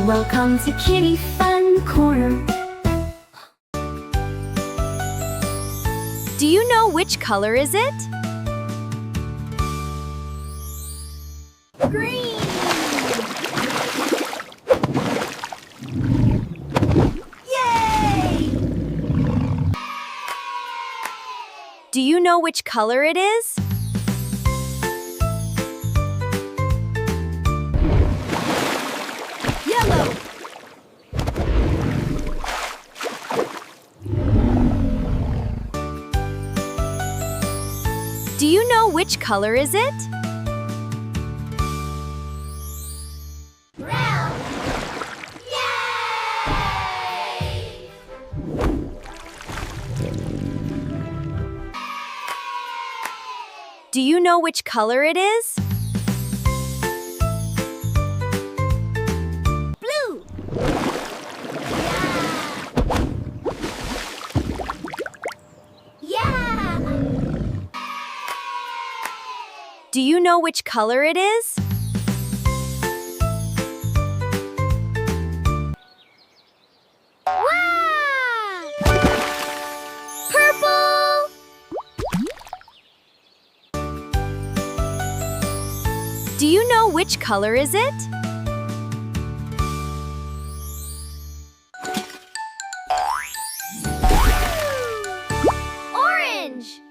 Welcome to Kiddie Fun Corner. Do you know which color is it? Green. Yay! Do you know which color it is? Yellow. Do you know which color is it? Brown. Yay! Do you know which color it is? Blue. Yeah! Do you know which color it is? Wow! Purple! Do you know which color is it? Orange.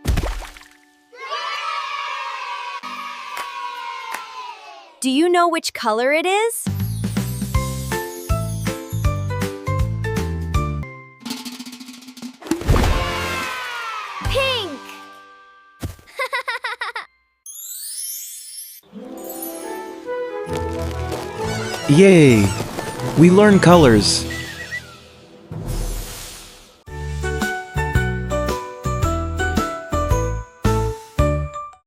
Do you know which color it is? Pink. Yay! We learn colors.